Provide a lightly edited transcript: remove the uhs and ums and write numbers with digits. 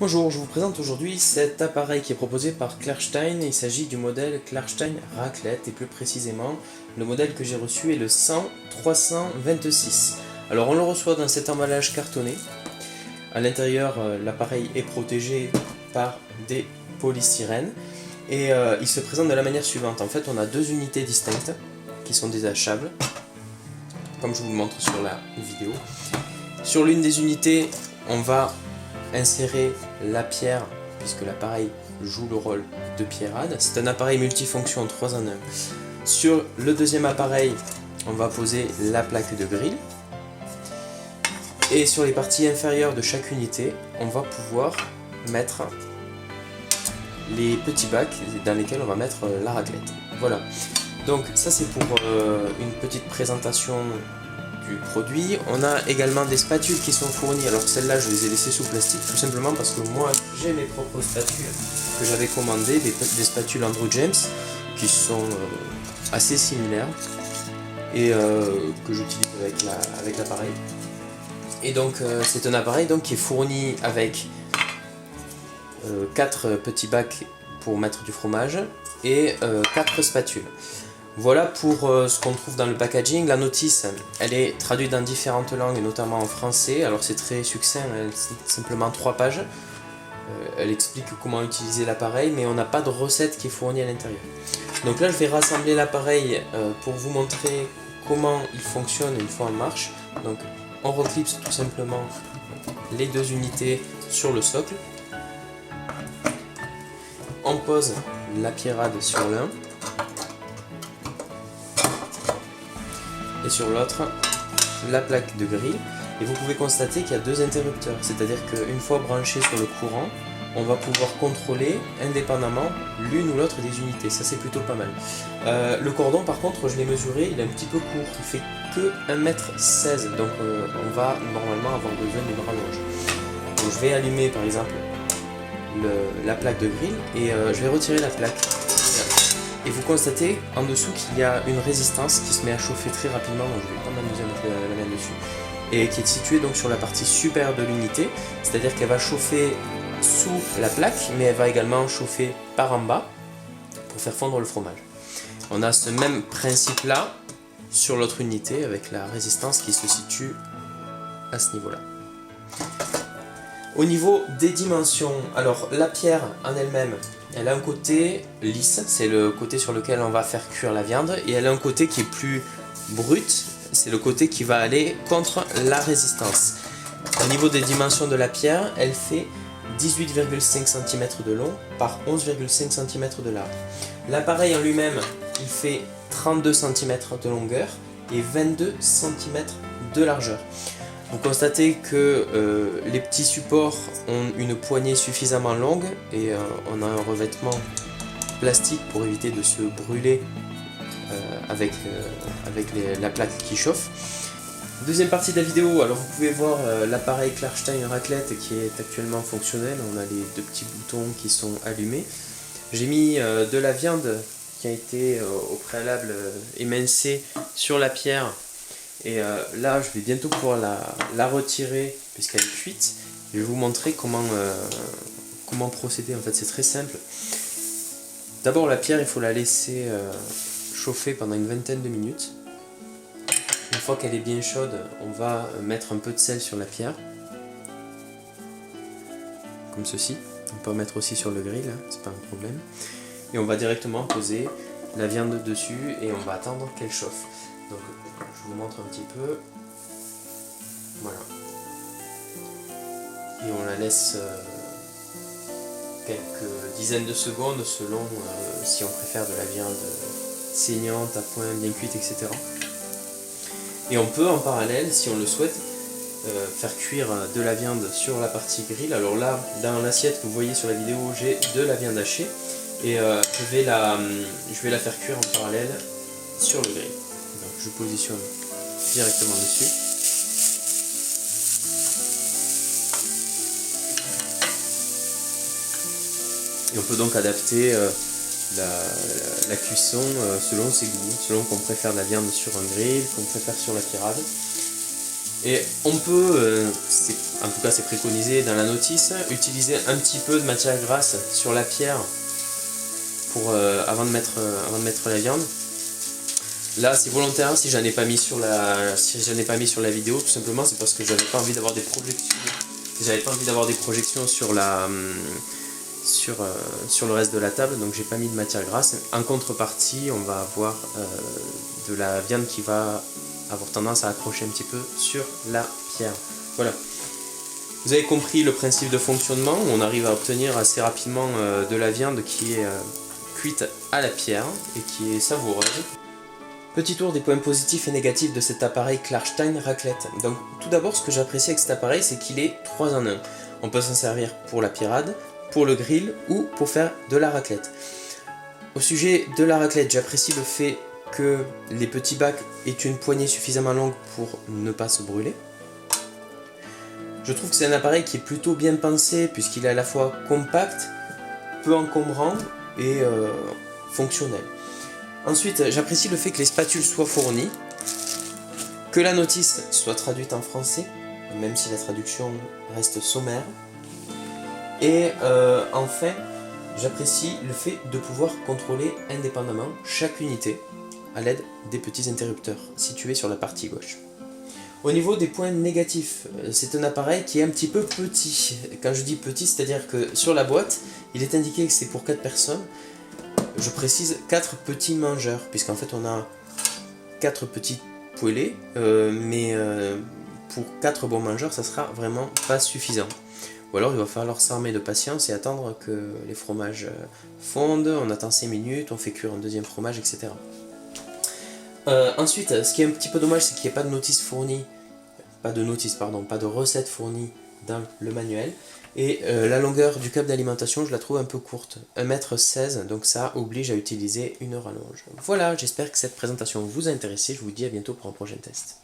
Bonjour, je vous présente aujourd'hui cet appareil qui est proposé par Klarstein. Il s'agit du modèle Klarstein Raclette et plus précisément le modèle que j'ai reçu est le 100-326. Alors on le reçoit dans cet emballage cartonné. À l'intérieur, l'appareil est protégé par des polystyrènes et il se présente de la manière suivante. En fait, on a deux unités distinctes qui sont détachables, comme je vous le montre sur la vidéo. Sur l'une des unités, on va insérer la pierre, puisque l'appareil joue le rôle de pierrade. C'est un appareil multifonction 3 en 1. Sur le deuxième appareil, on va poser la plaque de grille. Et sur les parties inférieures de chaque unité, on va pouvoir mettre les petits bacs dans lesquels on va mettre la raclette. Voilà. Donc ça c'est pour une petite présentation du produit. On a également des spatules qui sont fournies. Alors celles-là je les ai laissées sous plastique tout simplement parce que moi j'ai mes propres spatules que j'avais commandées, des spatules Andrew James qui sont assez similaires et que j'utilise avec l'appareil. Et donc c'est un appareil donc, qui est fourni avec 4 petits bacs pour mettre du fromage et 4 spatules. Voilà pour ce qu'on trouve dans le packaging. La notice, elle est traduite dans différentes langues, notamment en français. Alors c'est très succinct, c'est simplement 3 pages. Elle explique comment utiliser l'appareil, mais on n'a pas de recette qui est fournie à l'intérieur. Donc là, je vais rassembler l'appareil pour vous montrer comment il fonctionne une fois en marche. Donc on reclipse tout simplement les deux unités sur le socle. On pose la pierrade sur l'un. Et sur l'autre, la plaque de grille. Et vous pouvez constater qu'il y a deux interrupteurs, c'est-à-dire qu'une fois branché sur le courant, on va pouvoir contrôler indépendamment l'une ou l'autre des unités. Ça c'est plutôt pas mal. Le cordon par contre, je l'ai mesuré, il est un petit peu court, il fait que 1,16 m, donc on va normalement avoir besoin d'une rallonge. Donc je vais allumer par exemple la plaque de grille et je vais retirer la plaque. Et vous constatez en dessous qu'il y a une résistance qui se met à chauffer très rapidement, donc je vais pas m'amuser à mettre la main dessus, et qui est située donc sur la partie supérieure de l'unité, c'est-à-dire qu'elle va chauffer sous la plaque, mais elle va également chauffer par en bas pour faire fondre le fromage. On a ce même principe là sur l'autre unité avec la résistance qui se situe à ce niveau-là. Au niveau des dimensions, alors la pierre en elle-même, elle a un côté lisse, c'est le côté sur lequel on va faire cuire la viande, et elle a un côté qui est plus brut, c'est le côté qui va aller contre la résistance. Au niveau des dimensions de la pierre, elle fait 18,5 cm de long par 11,5 cm de large. L'appareil en lui-même, il fait 32 cm de longueur et 22 cm de largeur. Vous constatez que les petits supports ont une poignée suffisamment longue et on a un revêtement plastique pour éviter de se brûler avec la plaque qui chauffe. Deuxième partie de la vidéo, alors vous pouvez voir l'appareil Klarstein Raclette qui est actuellement fonctionnel. On a les deux petits boutons qui sont allumés. J'ai mis de la viande qui a été au préalable émincée sur la pierre. Et là, je vais bientôt pouvoir la retirer puisqu'elle est cuite. Je vais vous montrer comment procéder. En fait, c'est très simple. D'abord, la pierre, il faut la laisser chauffer pendant une vingtaine de minutes. Une fois qu'elle est bien chaude, on va mettre un peu de sel sur la pierre. Comme ceci. On peut en mettre aussi sur le grill, hein, c'est pas un problème. Et on va directement poser la viande dessus et on va attendre qu'elle chauffe. Donc je vous montre un petit peu. Voilà. Et on la laisse quelques dizaines de secondes selon si on préfère de la viande saignante, à point, bien cuite, etc. Et on peut en parallèle, si on le souhaite, faire cuire de la viande sur la partie grill. Alors là, dans l'assiette que vous voyez sur la vidéo, j'ai de la viande hachée. Et je vais la faire cuire en parallèle sur le grill. Donc je positionne directement dessus. Et on peut donc adapter la cuisson selon ses goûts, selon qu'on préfère de la viande sur un grill, qu'on préfère sur la pierrade. Et on peut, en tout cas c'est préconisé dans la notice, utiliser un petit peu de matière grasse sur la pierre pour, avant de mettre la viande. Là c'est volontaire, si j'en ai pas mis sur la vidéo, tout simplement c'est parce que j'avais pas envie d'avoir des projections, sur le reste de la table, donc j'ai pas mis de matière grasse. En contrepartie, on va avoir de la viande qui va avoir tendance à accrocher un petit peu sur la pierre. Voilà. Vous avez compris le principe de fonctionnement, on arrive à obtenir assez rapidement de la viande qui est cuite à la pierre et qui est savoureuse. Petit tour des points positifs et négatifs de cet appareil Klarstein raclette. Donc tout d'abord, ce que j'apprécie avec cet appareil, c'est qu'il est 3 en 1. On peut s'en servir pour la pierrade, pour le grill ou pour faire de la raclette. Au sujet de la raclette, j'apprécie le fait que les petits bacs aient une poignée suffisamment longue pour ne pas se brûler. Je trouve que c'est un appareil qui est plutôt bien pensé puisqu'il est à la fois compact, peu encombrant et fonctionnel. Ensuite, j'apprécie le fait que les spatules soient fournies, que la notice soit traduite en français, même si la traduction reste sommaire. Et enfin, j'apprécie le fait de pouvoir contrôler indépendamment chaque unité à l'aide des petits interrupteurs situés sur la partie gauche. Au niveau des points négatifs, c'est un appareil qui est un petit peu petit. Quand je dis petit, c'est-à-dire que sur la boîte, il est indiqué que c'est pour 4 personnes. Je précise 4 petits mangeurs, puisqu'en fait on a 4 petits poêlés, mais pour 4 bons mangeurs, ça sera vraiment pas suffisant. Ou alors il va falloir s'armer de patience et attendre que les fromages fondent, on attend 5 minutes, on fait cuire un deuxième fromage, etc. Ensuite, ce qui est un petit peu dommage, c'est qu'il n'y ait pas de notice fournie, pas de recette fournie dans le manuel. Et la longueur du câble d'alimentation, je la trouve un peu courte, 1,16 m, donc ça oblige à utiliser une rallonge. Voilà, j'espère que cette présentation vous a intéressé, je vous dis à bientôt pour un prochain test.